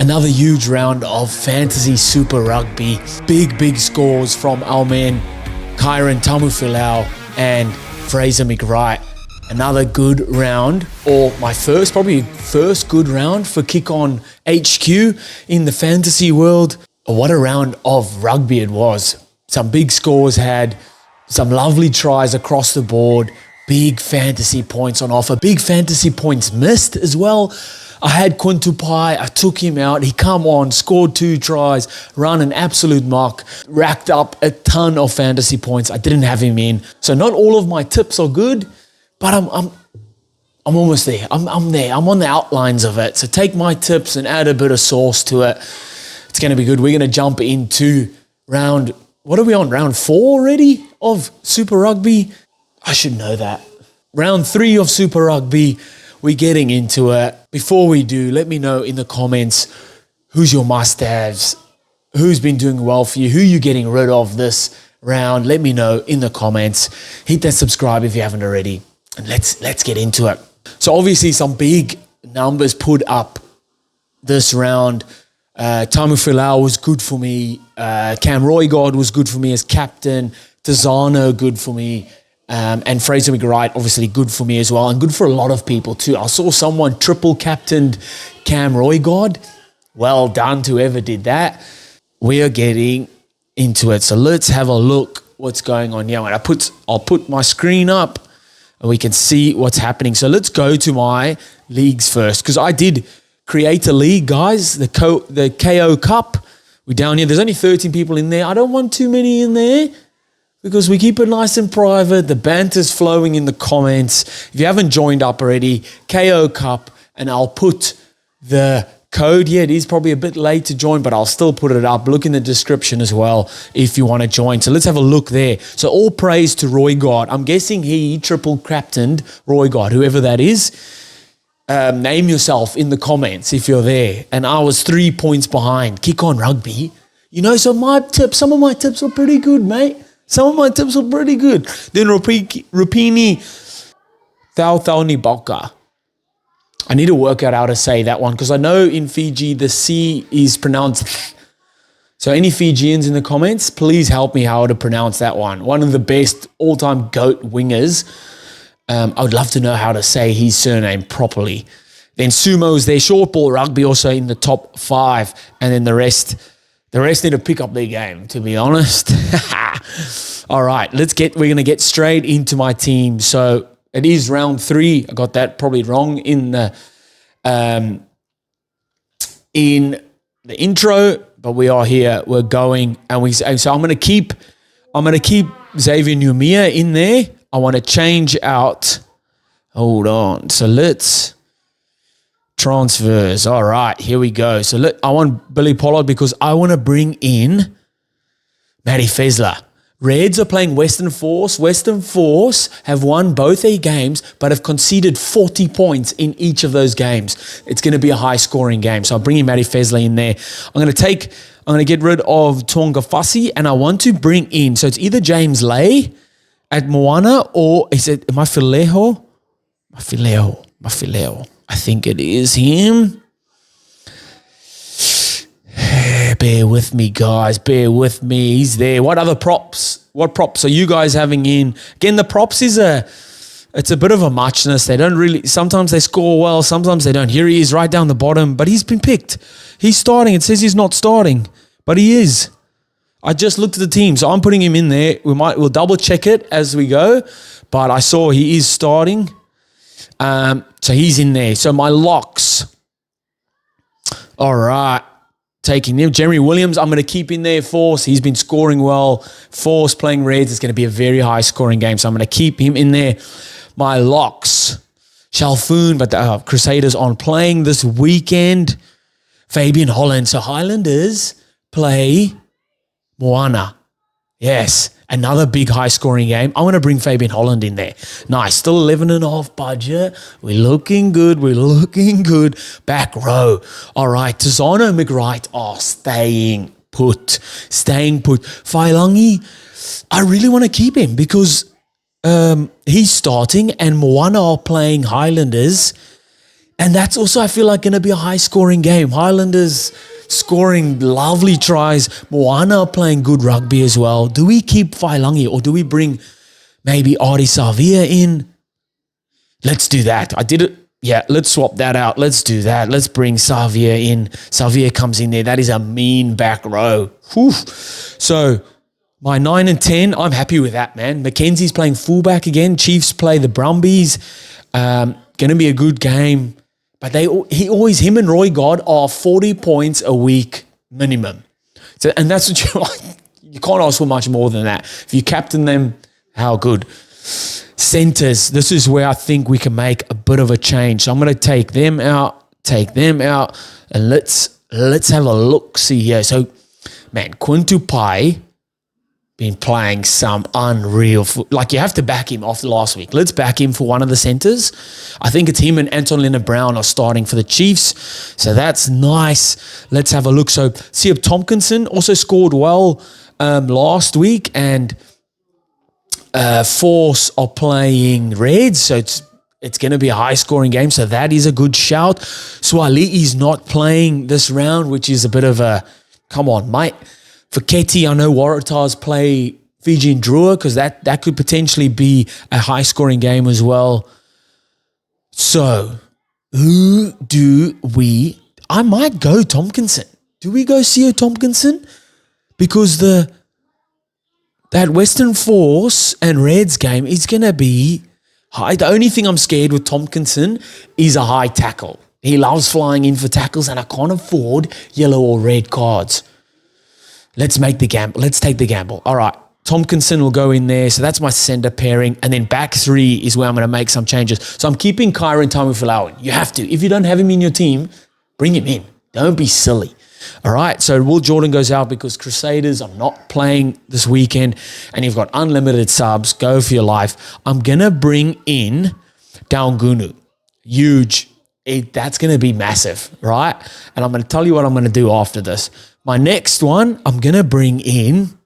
Another huge round of Fantasy Super Rugby. Big scores from our men Kyron Tamufilau and Fraser McWright. Another good round, or my probably first good round for Kick On HQ in the fantasy world. What a round of rugby it was. Some big scores had, some lovely tries across the board, big fantasy points on offer, big fantasy points missed as well. I had Quintupai, I took him out, he come on, scored 2 tries, run an absolute muck, racked up a ton of fantasy points. I didn't have him in. So not all of my tips are good, but I'm almost there. I'm there. I'm on the outlines of it. So take my tips and add a bit of sauce to it. It's going to be good. We're going to jump into round, what are we on? Round 4 already of Super Rugby? I should know that. Round 3 of Super Rugby. We're getting into it. Before we do, let me know in the comments who's your must-haves, who's been doing well for you, who you're getting rid of this round. Let me know in the comments. Hit that subscribe if you haven't already. And let's get into it. So obviously some big numbers put up this round. Tamu Filau was good for me. Cam Roygod was good for me as captain. Tazano good for me. And Fraser McWright, obviously good for me as well, and good for a lot of people too. I saw someone triple captained Cam Roygod. Well done to whoever did that. We are getting into it. So let's have a look what's going on here. And I'll put my screen up and we can see what's happening. So let's go to my leagues first, because I did create a league, guys, the KO Cup. We're down here. There's only 13 people in there. I don't want too many in there, because we keep it nice and private. The banter's flowing in the comments. If you haven't joined up already, KO Cup, and I'll put the code here. It is probably a bit late to join, but I'll still put it up. Look in the description as well if you want to join. So let's have a look there. So all praise to Roygod. I'm guessing he triple captained Roygod, whoever that is. Name yourself in the comments if you're there. And I was 3 points behind. Kick On Rugby. You know, so some of my tips were pretty good, mate. Some of my tips were pretty good. Then Rupini Thauthauni Boka. I need to work out how to say that one, because I know in Fiji the C is pronounced. So any Fijians in the comments, please help me how to pronounce that one. One of the best all-time GOAT wingers. I would love to know how to say his surname properly. Then Sumo's there. Short ball rugby also in the top 5. And then the rest need to pick up their game, to be honest. All right, we're going to get straight into my team. So it is round 3. I got that probably wrong in the intro, but we are here. We're going, so I'm going to keep Xavier Numia in there. I want to change out. Hold on. So let's transfers. All right, here we go. So I want Billy Pollard because I want to bring in Matty Fezler. Reds are playing Western Force. Western Force have won both their games, but have conceded 40 points in each of those games. It's going to be a high-scoring game. So I'm bringing Matty Fezler in there. I'm going to get rid of Tonga Fussy, and I want to bring in, so it's either James Lay at Moana, or is it Mafileo? I think it is him. Bear with me, guys. Bear with me. He's there. What other props? What props are you guys having in? Again, the props it's a bit of a muchness. They don't really, sometimes they score well, sometimes they don't. Here he is right down the bottom, but he's been picked. He's starting. It says he's not starting, but he is. I just looked at the team, so I'm putting him in there. We'll double check it as we go, but I saw he is starting. So he's in there. So my locks. All right. Taking him. Jeremy Williams, I'm going to keep in there. Force, he's been scoring well. Force playing Reds, it's going to be a very high scoring game, so I'm going to keep him in there. My locks. Shalfoon, but the Crusaders on playing this weekend. Fabian Holland. So Highlanders play Moana. Yes, another big high-scoring game. I want to bring Fabian Holland in there. Nice. Still 11.5 budget. We're looking good. We're looking good. Back row. All right. Tazano McWright are staying put. Failangi, I really want to keep him because he's starting and Moana are playing Highlanders. And that's also, I feel like, going to be a high-scoring game. Highlanders scoring lovely tries. Moana playing good rugby as well. Do we keep Failangi or do we bring maybe Ari Savia in? Let's do that. I did it. Yeah, let's swap that out. Let's do that. Let's bring Savia in. Savia comes in there. That is a mean back row. Whew. So my 9 and 10, I'm happy with that, man. Mackenzie's playing fullback again. Chiefs play the Brumbies. Going to be a good game. But him and Roy God are 40 points a week minimum. So, and that's what you can't ask for much more than that. If you captain them, how good. Centers, this is where I think we can make a bit of a change. So I'm going to take them out, and let's have a look. See here. So, man, Quintu Pai been playing some unreal like you have to back him after last week. Let's back him for one of the centers. I think it's him and Anton Linder-Brown are starting for the Chiefs. So that's nice. Let's have a look. So Sieb Tompkinson also scored well last week, and Force are playing Reds, so it's going to be a high-scoring game, so that is a good shout. Swali is not playing this round, which is a bit of a, come on, mate. For Ketty, I know Waratahs play Fiji and Drua, because that could potentially be a high-scoring game as well. So, who do we... I might go Tompkinson. Do we go Sio Tompkinson? Because that Western Force and Reds game is going to be high. The only thing I'm scared with Tompkinson is a high tackle. He loves flying in for tackles, and I can't afford yellow or red cards. Let's make the gamble. Let's take the gamble. All right, Tompkinson will go in there. So that's my center pairing. And then back three is where I'm going to make some changes. So I'm keeping Kyron Tamufilau. You have to. If you don't have him in your team, bring him in. Don't be silly. All right, so Will Jordan goes out because Crusaders are not playing this weekend, and you've got unlimited subs. Go for your life. I'm going to bring in Daungunu. Huge. That's going to be massive, right? And I'm going to tell you what I'm going to do after this. My next one, I'm going to bring in,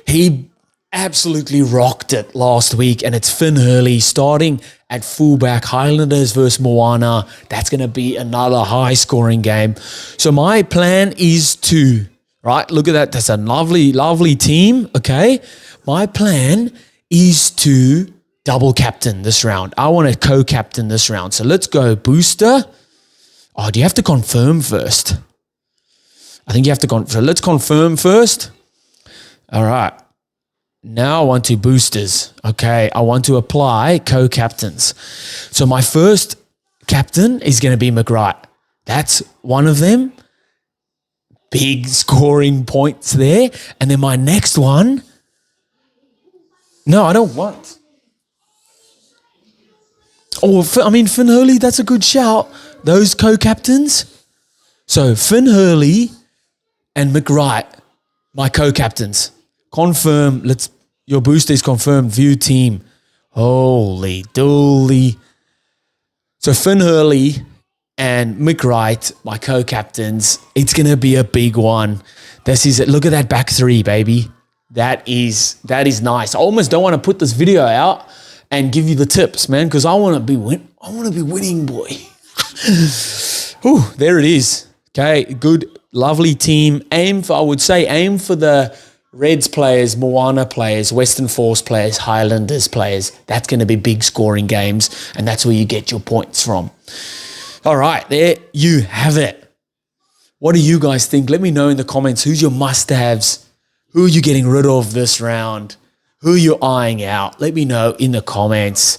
he absolutely rocked it last week, and it's Finn Hurley starting at fullback. Highlanders versus Moana. That's going to be another high-scoring game. So my plan is to, right, look at that. That's a lovely, lovely team, okay? My plan is to double captain this round. I want to co-captain this round. So let's go booster. Oh, do you have to confirm first? I think you have to confirm. So let's confirm first. All right. Now I want to boosters. Okay, I want to apply co-captains. So my first captain is going to be McWright. That's one of them. Big scoring points there. And then my next one. No, I don't want. Oh, I mean, Finn Hurley, that's a good shout. Those co-captains. So Finn Hurley and McWright, my co-captains. Confirm. Your booster is confirmed. View team. Holy dooly. So Finn Hurley and McWright, my co-captains. It's going to be a big one. This is it. Look at that back three, baby. That is nice. I almost don't want to put this video out and give you the tips, man, because I want to be winning, boy. Ooh, there it is. Okay, good, lovely team. Aim for the Reds players, Moana players, Western Force players, Highlanders players. That's going to be big scoring games, and that's where you get your points from. All right, there you have it. What do you guys think? Let me know in the comments. Who's your must-haves? Who are you getting rid of this round? Who are you eyeing out? Let me know in the comments.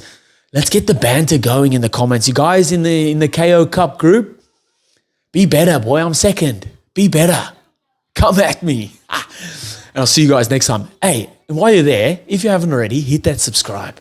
Let's get the banter going in the comments. You guys in the KO Cup group, be better, boy. I'm second. Be better. Come at me. And I'll see you guys next time. Hey, and while you're there, if you haven't already, hit that subscribe.